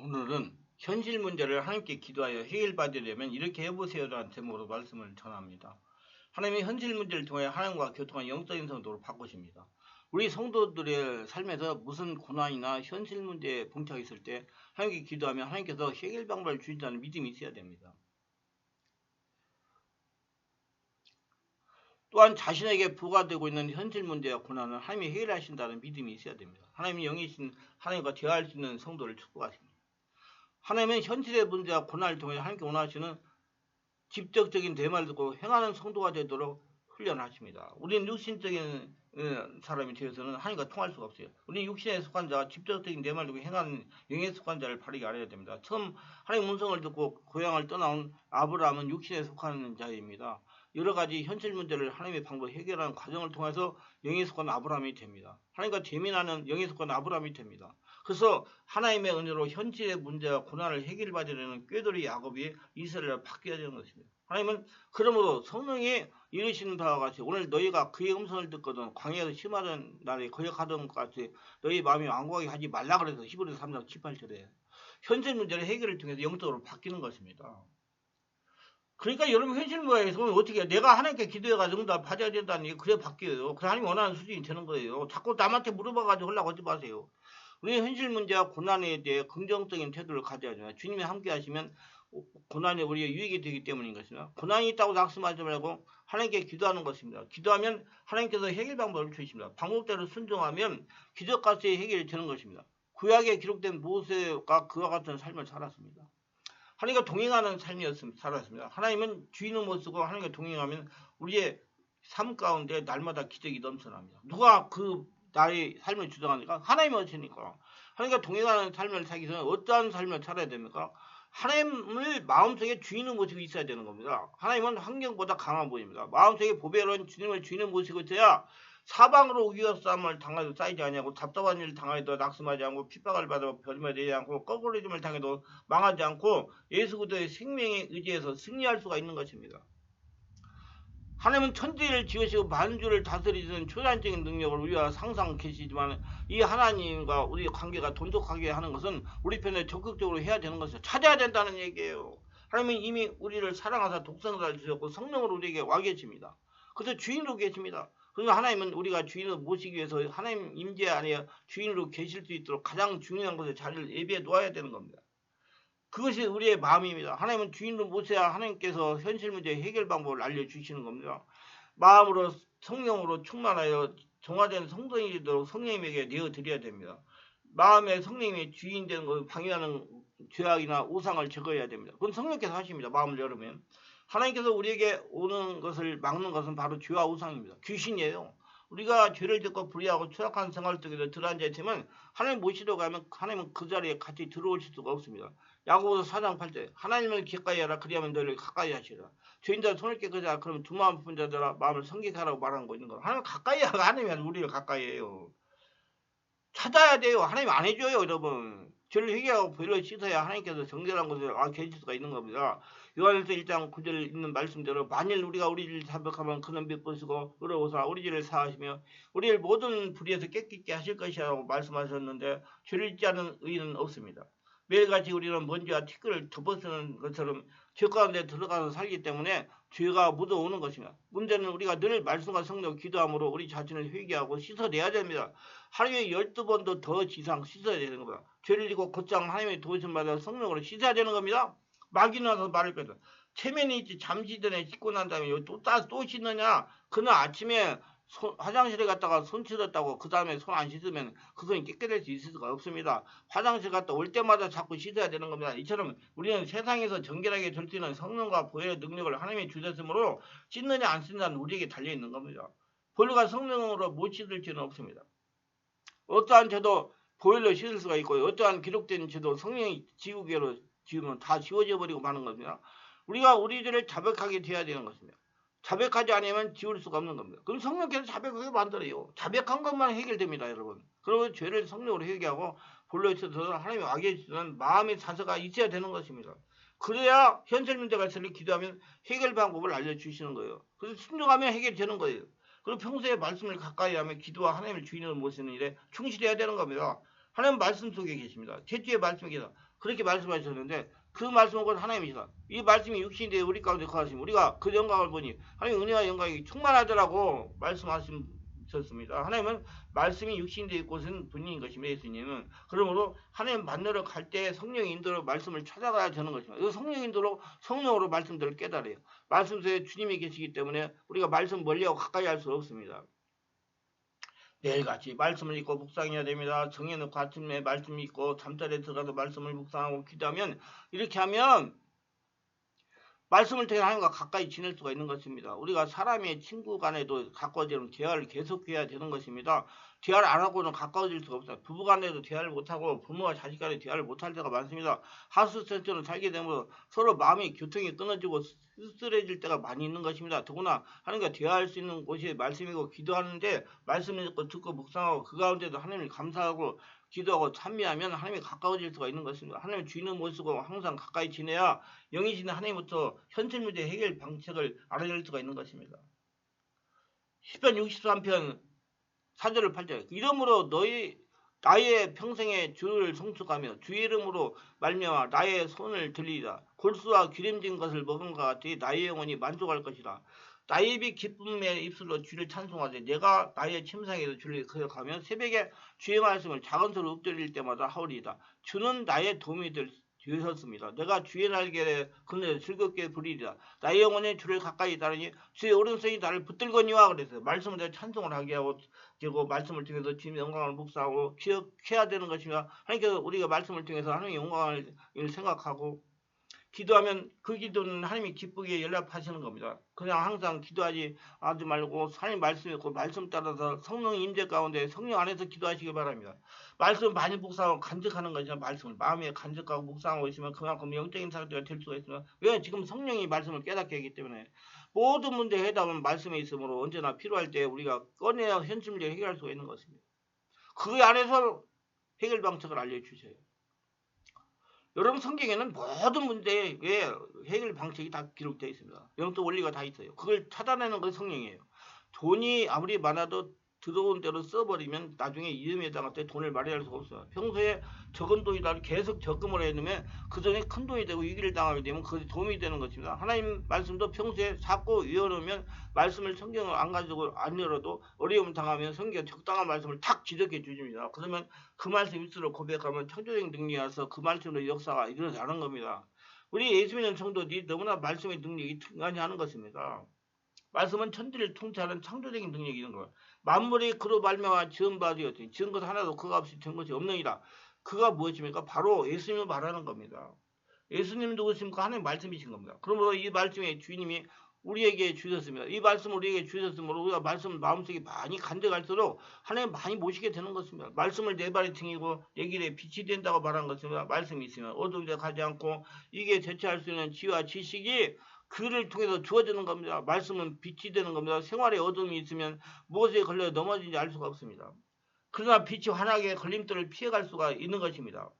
오늘은 현실 문제를 하나님께 기도하여 해결받으려면 이렇게 해보세요라는 제목으로 말씀을 전합니다. 하나님의 현실 문제를 통해 하나님과 교통한 영적인 성도로 바꾸십니다. 우리 성도들의 삶에서 무슨 고난이나 현실 문제에 봉착했을 때 하나님께 기도하면 하나님께서 해결 방법을 주신다는 믿음이 있어야 됩니다. 또한 자신에게 부과되고 있는 현실 문제와 고난을 하나님이 해결하신다는 믿음이 있어야 됩니다. 하나님이 영이신 하나님과 대화할 수 있는 성도를 축복하십니다. 하나님은 현실의 문제와 고난을 통해 하나님께 원하시는 직접적인 대말을 듣고 행하는 성도가 되도록 훈련하십니다. 우리는 육신적인 사람이 되어서는 하나님과 통할 수가 없어요. 우리는 육신에 속한 자가 직접적인 대말을 듣고 행하는 영에 속한 자를 바르게 알아야 됩니다. 처음 하나님 음성을 듣고 고향을 떠나온 아브라함은 육신에 속한 자입니다. 여러 가지 현실 문제를 하나님의 방법으로 해결하는 과정을 통해서 영에 속한 아브라함이 됩니다. 하나님과 재민하는 영에 속한 아브라함이 됩니다. 그래서 하나님의 은혜로 현실의 문제와 고난을 해결받으려는 꾀돌이 야곱이 이스라엘을 바뀌어야 되는 것입니다. 하나님은 그러므로 성령이 이르시는 바와 같이 오늘 너희가 그의 음성을 듣거든 광야에서 심하던 날에 거역하던 것 같이 너희 마음이 완고하게 하지 말라 그래서 히브리서 3장 18절에 현실 문제를 해결을 통해서 영적으로 바뀌는 것입니다. 그러니까 여러분 현실 문제에서 어떻게 해요? 내가 하나님께 기도해가지고 응답 받아야 된다는 게 그래 바뀌어요. 그래 하나님 원하는 수준이 되는 거예요. 자꾸 남한테 물어봐가지고 하려고 하지 마세요. 우리 현실 문제와 고난에 대해 긍정적인 태도를 가져야 됩니다. 주님이 함께 하시면 고난이 우리의 유익이 되기 때문인 것입니다. 고난이 있다고 낙심하지 말고 하나님께 기도하는 것입니다. 기도하면 하나님께서 해결 방법을 주십니다. 방법대로 순종하면 기적같이 해결이 되는 것입니다. 구약에 기록된 모세가 그와 같은 삶을 살았습니다. 하나님과 동행하는 삶이었습니다. 살았습니다. 하나님은 주인을 못 쓰고 하나님과 동행하면 우리의 삶 가운데 날마다 기적이 넘쳐납니다. 누가 그 나의 삶을 주장하니까 하나님이 하시니까. 하나님과 동행하는 삶을 살기 전에 어떠한 삶을 살아야 됩니까? 하나님을 마음속에 주인을 모시고 있어야 되는 겁니다. 하나님은 환경보다 강한 분입니다. 마음속에 보배로운 주님을 주인을 모시고 있어야 사방으로 위협싸움을 당하도 쌓이지 아니하고 답답한 일을 당하도 낙심하지 않고 핍박을 받아도 변심하지 않고 거꾸로짐을 당해도 망하지 않고 예수 그리스도의 생명에 의지해서 승리할 수가 있는 것입니다. 하나님은 천지를 지으시고 만주를 다스리시는 초자연적인 능력을 우리와 상상 계시지만 이 하나님과 우리의 관계가 돈독하게 하는 것은 우리 편에 적극적으로 해야 되는 것을 찾아야 된다는 얘기예요. 하나님은 이미 우리를 사랑하사 독생자를 주셨고 성령으로 우리에게 와 계십니다. 그래서 주인으로 계십니다. 그래서 하나님은 우리가 주인으로 모시기 위해서 하나님 임재 안에 주인으로 계실 수 있도록 가장 중요한 것에 자리를 예비해 놓아야 되는 겁니다. 그것이 우리의 마음입니다. 하나님은 주인으로 모셔야 하나님께서 현실 문제 해결 방법을 알려주시는 겁니다. 마음으로 성령으로 충만하여 정화된 성도이 되도록 성령님에게 내어드려야 됩니다. 마음에 성령님이 주인 되는 것을 방해하는 죄악이나 우상을 제거해야 됩니다. 그건 성령께서 하십니다. 마음을 열으면. 하나님께서 우리에게 오는 것을 막는 것은 바로 죄와 우상입니다. 귀신이에요. 우리가 죄를 짓고 불의하고 추악한 생활 속에서 들어앉아 있으면 하나님 모시러 가면 하나님은 그 자리에 같이 들어오실 수가 없습니다. 야고보서 4장 8절 하나님을 가까이 하라 그리하면 너희를 가까이 하시라. 죄인자 손을 깨끗이 하라 그러면 두 마음 품은 자들아 마음을 성결케 하라고 말하는 거 있는 거. 하나님 가까이 하라. 하나님이 우리를 가까이 해요. 찾아야 돼요. 하나님 안 해줘요 여러분. 죄를 회개하고 보혈로 씻어야 하나님께서 정결한 것을 계실 수가 있는 겁니다. 요한일서 1장 9절 있는 말씀대로 만일 우리가 우리를 자백하면 그는 미쁘시고 의로우사 우리 죄를 사하시며 우리를 모든 불의에서 깨끗게 하실 것이라고 말씀하셨는데 죄를 짓지 않은 의인은 없습니다. 매일같이 우리는 먼지와 티끌을 덮어쓰는 것처럼 죄 가운데 들어가서 살기 때문에 죄가 묻어오는 것입니다. 문제는 우리가 늘 말씀과 성령 기도함으로 우리 자신을 회개하고 씻어내야 됩니다. 하루에 12번도 더 지상 씻어야 되는 겁니다. 죄를 지고 곧장 하나님의 도우심 받아 성령으로 씻어야 되는 겁니다. 막이 나서 말을 빼서 체면이 있지 잠시 전에 씻고 난 다음에 또 씻느냐. 그날 아침에 화장실에 갔다가 손 씻었다고 그 다음에 손 안 씻으면 그 손이 깨끗할 수 있을 수가 없습니다. 화장실 갔다 올 때마다 자꾸 씻어야 되는 겁니다. 이처럼 우리는 세상에서 정결하게 될 수 있는 성령과 보혈의 능력을 하나님이 주셨으므로 씻느냐 안 씻느냐는 우리에게 달려있는 겁니다. 보혈과 성령으로 못 씻을 죄는 없습니다. 어떠한 죄도 보혈로 씻을 수가 있고 어떠한 기록된 죄도 성령이 지우개로 지우면 다 지워져 버리고 마는 겁니다. 우리가 우리 죄를 자백하게 돼야 되는 것입니다. 자백하지 않으면 지울 수가 없는 겁니다. 그럼 성령께서 자백하게 만들어요. 자백한 것만 해결됩니다, 여러분. 그러면 죄를 성령으로 회개하고 본래 있어서 하나님이 와 계시는 마음의 자세가 있어야 되는 것입니다. 그래야 현실 문제가 있을 때 기도하면 해결 방법을 알려주시는 거예요. 그래서 순종하면 해결되는 거예요. 그리고 평소에 말씀을 가까이 하면 기도와 하나님을 주인으로 모시는 일에 충실해야 되는 겁니다. 하나님 말씀 속에 계십니다. 제주의 말씀에 계다. 그렇게 말씀하셨는데 그 말씀은 곧 하나님이시다. 이 말씀이 육신이 되어 우리 가운데 거하시면 우리가 그 영광을 보니 하나님 은혜와 영광이 충만하더라고 말씀하셨습니다. 하나님은 말씀이 육신이 되어 곳은 분인 것입니다. 예수님은. 그러므로 하나님 만나러 갈 때 성령의 인도로 말씀을 찾아가야 되는 것입니다. 그 성령 인도로 성령으로 말씀들을 깨달아요. 말씀 속에 주님이 계시기 때문에 우리가 말씀 멀리하고 가까이 할 수 없습니다. 매일같이 말씀을 읽고 묵상해야 됩니다. 정해놓고 아침에 말씀 읽고 잠자리에 들어가서 말씀을 묵상하고 기도하면 이렇게 하면 말씀을 통해 하나님과 가까이 지낼 수가 있는 것입니다. 우리가 사람의 친구 간에도 가까워지는 대화를 계속해야 되는 것입니다. 대화를 안 하고는 가까워질 수가 없어요. 부부 간에도 대화를 못하고 부모와 자식 간에 대화를 못할 때가 많습니다. 하수센터는 살게 되면 서로 마음이 교통이 끊어지고 쓸쓸해질 때가 많이 있는 것입니다. 더구나 하나님과 대화할 수 있는 곳이 말씀이고 기도하는데 말씀을 듣고 묵상하고 그 가운데도 하나님을 감사하고 기도하고 찬미하면 하나님이 가까워질 수가 있는 것입니다. 하나님 주인을 모시고 항상 가까이 지내야 영이신 하나님부터 현실 문제 해결 방책을 알아낼 수가 있는 것입니다. 10편 63편 4절을 8절 이름으로 나의 평생에 주를 송축하며 주의 이름으로 말미암아 나의 손을 들리리라. 골수와 기름진 것을 먹은 것 같이 나의 영혼이 만족할 것이라. 나의 입이 기쁨의 입술로 주를 찬송하되 내가 나의 침상에도 주를 기억하며 새벽에 주의 말씀을 작은 소리로 읊조릴 때마다 하오리이다. 주는 나의 도움이 되셨습니다. 내가 주의 날개에 그늘에 즐겁게 부리리라. 나의 영혼이 주를 가까이 따르니 주의 오른손이 나를 붙들거니와 그래서 말씀을 내가 찬송을 하게 하고 되고 말씀을 통해서 주님의 영광을 묵상하고 기억해야 되는 것이며 하나님께서 우리가 말씀을 통해서 하나님의 영광을 생각하고 기도하면 그 기도는 하나님이 기쁘게 연락하시는 겁니다. 그냥 항상 기도하지 말고 하나님 말씀 있고 말씀 따라서 성령 임재 가운데 성령 안에서 기도하시기 바랍니다. 말씀 많이 묵상하고 간직하는 것이죠. 말씀을 마음에 간직하고 묵상하고 있으면 그만큼 영적인 상태가 될 수가 있습니다. 왜? 지금 성령이 말씀을 깨닫게 하기 때문에 모든 문제의 해답은 말씀에 있으므로 언제나 필요할 때 우리가 꺼내야 현실 문제 해결할 수가 있는 것입니다. 그 안에서 해결 방책을 알려주셔요. 여러분 성경에는 모든 문제의 해결 방식이 다 기록되어 있습니다. 영적 원리가 다 있어요. 그걸 찾아내는 것이 성령이에요. 돈이 아무리 많아도 들어온 대로 써버리면 나중에 위험에 당할 때 돈을 마련할 수가 없어요. 평소에 적은 돈이라도 계속 적금을 해놓으면 그 돈이 큰 돈이 되고 위기를 당하게 되면 그것이 도움이 되는 것입니다. 하나님 말씀도 평소에 자꾸 외워놓으면 말씀을 성경을 안 가지고 안 열어도 어려움 당하면 성경 적당한 말씀을 탁 지적해 주십니다. 그러면 그 말씀 입술로 고백하면 창조적인 능력이 와서 그 말씀으로 역사가 일어나는 겁니다. 우리 예수 믿는 성도들이 너무나 말씀의 능력이 등한히 하는 것입니다. 말씀은 천지를 통치하는 창조적인 능력이 있는 거예요. 만물이 그로 말미암아 지은 바 되었더니 지은 것 하나도 그가 없이 된 것이 없느니라. 그가 무엇입니까? 바로 예수님을 말하는 겁니다. 예수님 누구십니까? 하나님 말씀이신 겁니다. 그러므로 이 말씀의 주님이 우리에게 주셨습니다. 이 말씀을 우리에게 주셨으므로 우리가 말씀을 마음속에 많이 간직할수록 하나님 많이 모시게 되는 것입니다. 말씀을 내 발의 등이고 내 길에 빛이 된다고 말한 것입니다. 말씀이 있으면 어두운 데 가지 않고 이게 대체할 수 있는 지혜와 지식이 그를 통해서 주어지는 겁니다. 말씀은 빛이 되는 겁니다. 생활에 어둠이 있으면 무엇에 걸려 넘어진지 알 수가 없습니다. 그러나 빛이 환하게 걸림돌을 피해갈 수가 있는 것입니다.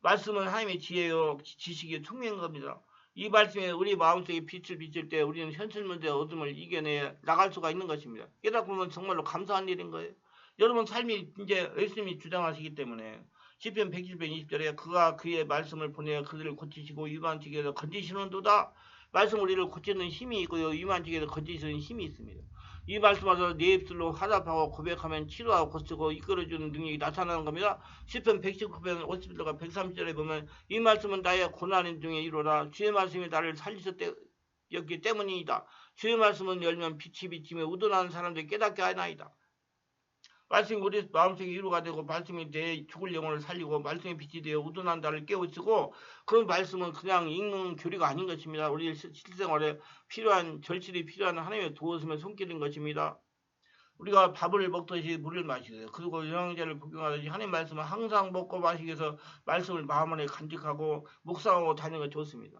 말씀은 하나님의 지혜요 지식이 총명한 겁니다. 이 말씀에 우리 마음속에 빛을 비칠 때 우리는 현실 문제의 어둠을 이겨내 나갈 수가 있는 것입니다. 깨닫고 보면 정말로 감사한 일인 거예요. 여러분 삶이 이제 예수님이 주장하시기 때문에 시편 110편 20절에 그가 그의 말씀을 보내어 그들을 고치시고 유만지게도 건지시는도다. 말씀 우리를 고치는 힘이 있고요. 유만지게도 건지시는 힘이 있습니다. 이 말씀하셔서 내 입술로 화답하고 고백하면 치료하고 고치고 이끌어주는 능력이 나타나는 겁니다. 시편 119편 50절과 130절에 보면 이 말씀은 나의 고난 중에 이루라. 주의 말씀이 나를 살리셨기 때문이다. 주의 말씀은 열면 빛이 비치며 우둔하는 사람들이 깨닫게 하나이다. 말씀이 우리 마음속에 이루가 되고 말씀이 내 죽을 영혼을 살리고 말씀의 빛이 되어 우둔한 자를 깨우치고 그런 말씀은 그냥 읽는 교리가 아닌 것입니다. 우리 실생활에 필요한 절실히 필요한 하나님의 도우심의 손길인 것입니다. 우리가 밥을 먹듯이 물을 마시세요. 그리고 영양제를 복용하듯이 하나님 말씀을 항상 먹고 마시기 위해서 말씀을 마음 안에 간직하고 묵상하고 다니는 것이 좋습니다.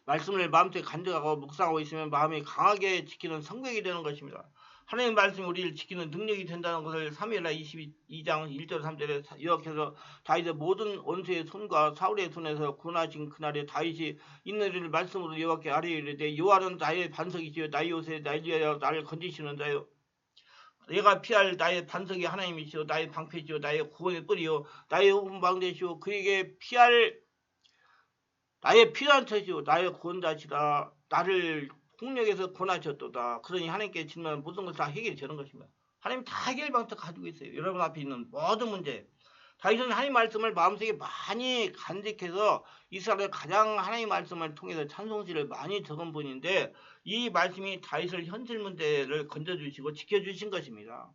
말씀을 마음속에 간직하고 묵상하고 있으면 마음이 강하게 지키는 성벽이 되는 것입니다. 하나님 말씀이 우리를 지키는 능력이 된다는 것을 사무엘하 22장 1절 3절에 요약해서 다윗의 모든 원수의 손과 사울의 손에서 구원하신 그날에 다윗이 있는 일을 말씀으로 여호와께 아뢰이르되 여호와는 나의 반석이시요 나의 요새 나를 위하여 나를 건지시는 자요. 내가 피할 나의 반석이 하나님이시오, 나의 방패시오, 나의 구원의 뿌리요, 나의 후분방대시오, 그에게 피할 나의 필요한 처시오, 나의 구원자시라. 나를 폭력에서 권하셨도다. 그러니 하나님께 질문하는 모든 것을 다 해결이 되는 것입니다. 하나님 다 해결 방법 가지고 있어요. 여러분 앞에 있는 모든 문제. 다윗은 하나님 말씀을 마음속에 많이 간직해서 이스라엘 가장 하나님 말씀을 통해서 찬송시를 많이 적은 분인데, 이 말씀이 다윗을 현실 문제를 건져주시고 지켜주신 것입니다.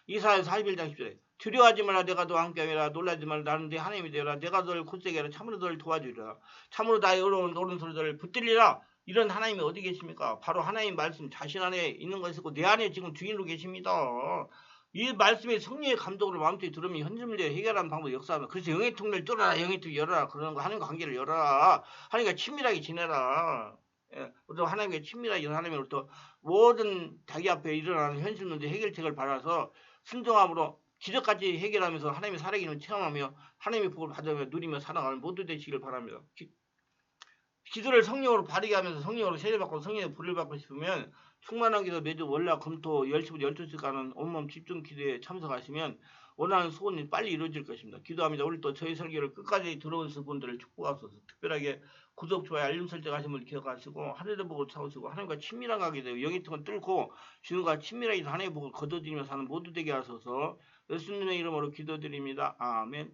이사야 41장 10절에 두려워하지 말라, 내가 너와 함께하리라. 놀라지 말라, 나는 네 하나님이 되어라. 내가 너를 굳세게 하라. 참으로 너를 도와주리라. 참으로 나의 어려운 소리들을 붙들리라. 이런 하나님이 어디 계십니까? 바로 하나님 말씀 자신 안에 있는 것이고 내 안에 지금 주인으로 계십니다. 이 말씀이 성령의 감독으로 마음속에 들으면 현실 문제 해결하는 방법 역사하면, 그래서 영의 통로를 뚫어라, 영의 통을 열어라, 그러는 거. 하나님과 관계를 열어라, 하나님과 친밀하게 지내라. 예, 또 하나님과 친밀하게 하나님으로부터 모든 자기 앞에 일어나는 현실 문제 해결책을 받아서 순종함으로 기적까지 해결하면서 하나님의 살아계심을 체험하며 하나님의 복을 받으며 누리며 살아가는 모두 되시길 바랍니다. 기도를 성령으로 바르게 하면서 성령으로 세례받고 성령의 불을 받고 싶으면 충만한 기도 매주 월화 금토 10시부터 12시간은 온몸 집중 기도에 참석하시면 원하는 소원이 빨리 이루어질 것입니다. 기도합니다. 오늘 또 저희 설교를 끝까지 들어오신 분들을 축복하소서. 특별하게 구독, 좋아요, 알림 설정하신 분을 기억하시고 하늘의 복을 찾으시고 하나님과 친밀한 관계 되고 영의 통을 뚫고 주님과 친밀하게 하나님의 복을 거둬들이며 사는 모두 되게 하소서. 예수님의 이름으로 기도드립니다. 아멘.